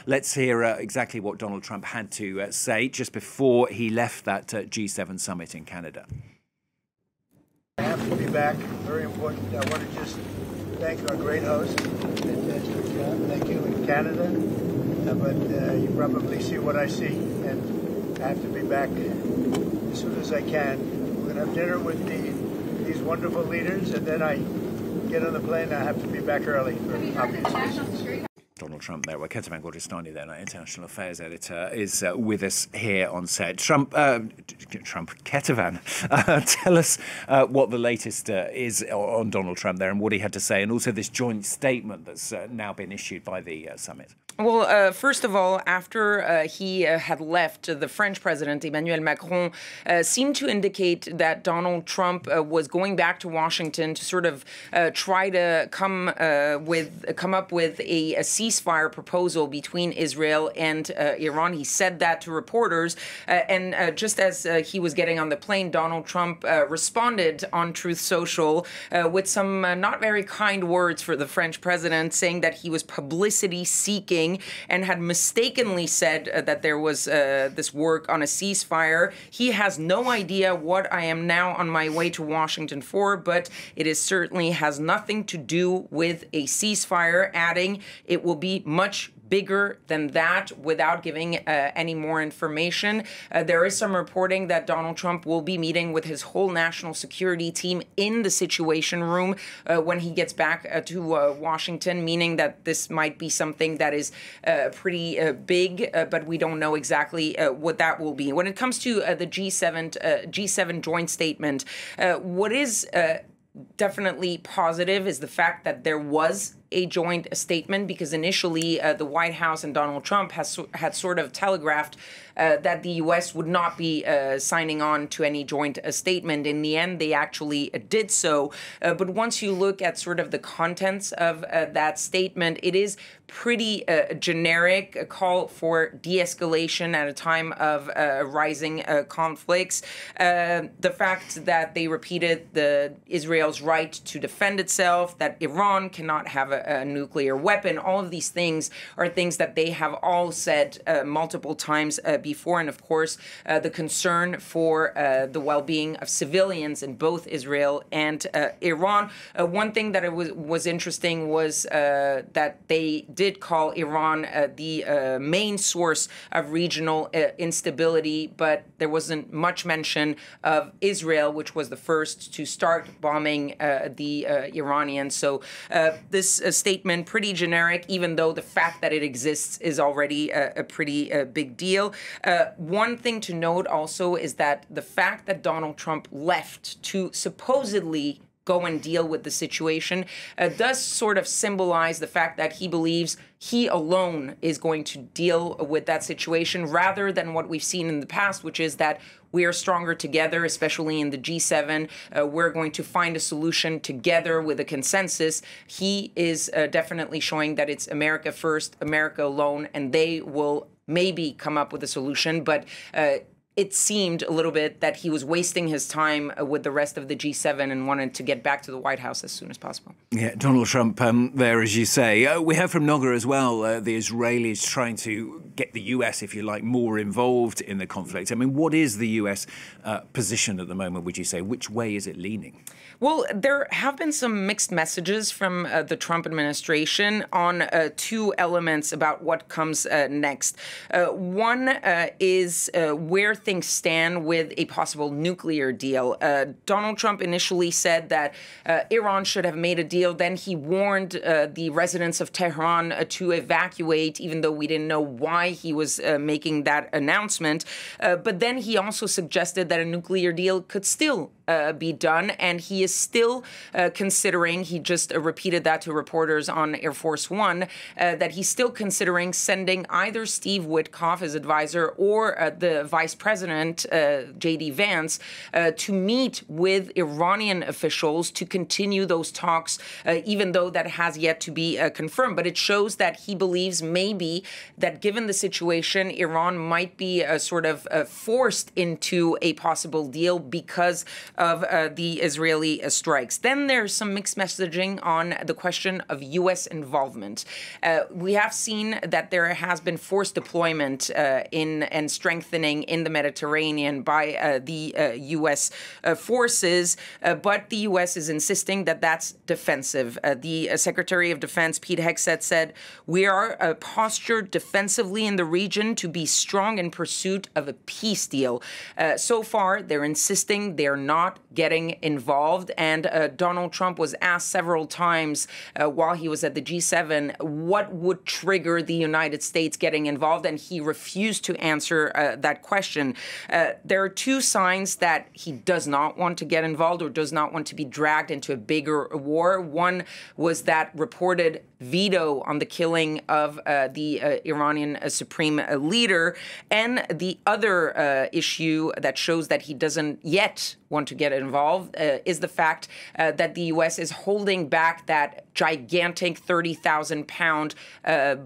Let's hear exactly what Donald Trump had to say just before he left that G7 summit in Canada. I have to be back. Very important. I want to just thank our great host. Fantastic job. Thank you in Canada. But you probably see what I see, and I have to be back as soon as I can. We're going to have dinner with these wonderful leaders, and then I get on the plane. I have to be back early for obvious reasons. Donald Trump there. Well, Kethevane Gorjestani, then, our international affairs editor, is with us here on set. Kethevane, tell us what the latest is on Donald Trump there and what he had to say, and also this joint statement that's now been issued by the summit. Well, first of all, after he had left, the French president, Emmanuel Macron, seemed to indicate that Donald Trump was going back to Washington to sort of try to come up with a ceasefire proposal between Israel and Iran. He said that to reporters, and just as he was getting on the plane, Donald Trump responded on Truth Social with some not very kind words for the French president, saying that he was publicity-seeking and had mistakenly said that there was this work on a ceasefire. He has no idea what I am now on my way to Washington for, but it certainly has nothing to do with a ceasefire, adding it will be much bigger than that without giving any more information. There is some reporting that Donald Trump will be meeting with his whole national security team in the Situation Room when he gets back to Washington, meaning that this might be something that is pretty big, but we don't know exactly what that will be. When it comes to the G7 joint statement, what is definitely positive is the fact that there was a joint statement, because initially the White House and Donald Trump had sort of telegraphed that the U.S. would not be signing on to any joint statement. In the end, they actually did so. But once you look at sort of the contents of that statement, it is pretty generic, a call for de-escalation at a time of rising conflicts. The fact that they repeated Israel's right to defend itself, that Iran cannot have a nuclear weapon, all of these things are things that they have all said multiple times before. And of course, the concern for the well-being of civilians in both Israel and Iran. One thing that was interesting was that they did call Iran the main source of regional instability, but there wasn't much mention of Israel, which was the first to start bombing the Iranians. So this statement, pretty generic, even though the fact that it exists is already a pretty big deal. One thing to note also is that the fact that Donald Trump left to supposedly go and deal with the situation does sort of symbolize the fact that he believes he alone is going to deal with that situation, rather than what we've seen in the past, which is that we are stronger together, especially in the G7. We're going to find a solution together with a consensus. He is definitely showing that it's America first, America alone, and they will maybe come up with a solution. But it seemed a little bit that he was wasting his time with the rest of the G7 and wanted to get back to the White House as soon as possible. Yeah, Donald Trump there, as you say. We heard from Noga as well, the Israelis trying to get the US, if you like, more involved in the conflict. I mean, what is the US position at the moment, would you say? Which way is it leaning? Well, there have been some mixed messages from the Trump administration on two elements about what comes next. One is where things stand with a possible nuclear deal. Donald Trump initially said that Iran should have made a deal. Then he warned the residents of Tehran to evacuate, even though we didn't know why he was making that announcement. But then he also suggested that a nuclear deal could still be done, and he is still considering, he just repeated that to reporters on Air Force One, that he's still considering sending either Steve Witkoff, his advisor, or the vice president, J.D. Vance, to meet with Iranian officials to continue those talks, even though that has yet to be confirmed. But it shows that he believes maybe that given the situation, Iran might be sort of forced into a possible deal because of the Israeli strikes. Then there's some mixed messaging on the question of U.S. involvement. We have seen that there has been forced deployment and strengthening in the Mediterranean by the U.S. Forces, but the U.S. is insisting that that's defensive. The Secretary of Defense, Pete Hegseth, said, "We are postured defensively in the region to be strong in pursuit of a peace deal." So far, they're insisting they're not getting involved. And Donald Trump was asked several times while he was at the G7 what would trigger the United States getting involved, and he refused to answer that question. There are two signs that he does not want to get involved or does not want to be dragged into a bigger war. One was that reported veto on the killing of the Iranian supreme leader. And the other issue that shows that he doesn't yet want to get involved is the fact that the U.S. is holding back that gigantic 30,000-pound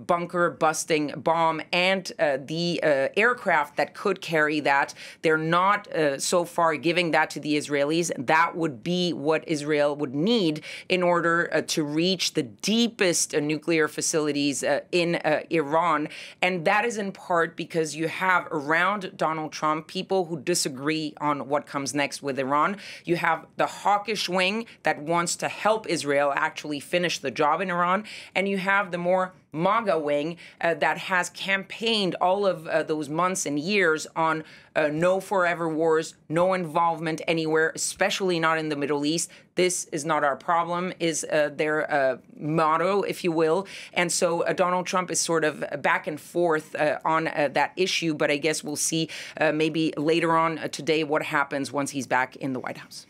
bunker-busting bomb and the aircraft that could carry that. They're not so far giving that to the Israelis. That would be what Israel would need in order to reach the deepest nuclear facilities in Iran. And that is in part because you have around Donald Trump people who disagree on what comes next with Iran. You have the hawkish wing that wants to help Israel actually finish the job in Iran. And you have the more MAGA wing that has campaigned all of those months and years on no forever wars, no involvement anywhere, especially not in the Middle East. This is not our problem, is their motto, if you will. And so Donald Trump is sort of back and forth on that issue. But I guess we'll see maybe later on today what happens once he's back in the White House.